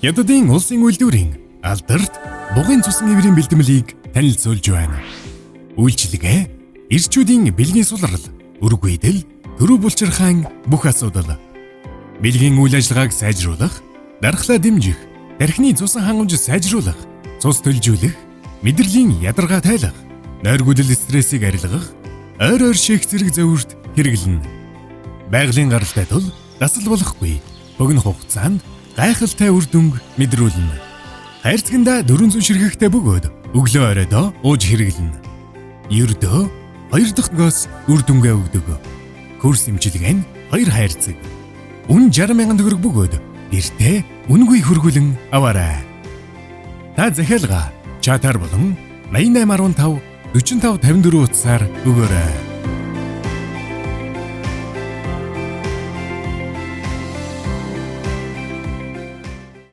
Хятадын улсын үйлдвэрийн алдарт бугын цусан эврийн бэлтгэлийг танилцуулж байна. Үйлчилгээ, эрчүүдийн бэлгийн сулрал, үргүйдэл, төрөв булчирхаан бүх асуудал. Бэлгийн үйл ажиллагааг сайжруулах, дархлаа дэмжих, тархины цусан хангамж сайжруулах, цус төлжүүлэх, мэдрэлийн ядаргаа тайлах, нойргүдэл стрессийг арилгах, ойр ших зэрэг зөвөрт хэрэглэнэ. Байгалийн гаралтай тул дасал болохгүй. Богино хугацаанд гайхалтай үр дүнг мэдрүүлнэ. Хайрцагнда 400 ширхэгтэй бөгөөд өглөө оройдоо ууж хэрэглэнэ. Ердөө 2 дахь гос үр дүнгээ өгдөг. Курс имчилгээ нь 2 хайрцаг. Үн 60,000 төгрөг бөгөөд гэртээ үнгүй хөргүүлэн аваарай. Та захиалга чатаар болон 8815 4554 утсаар өгөөрэй.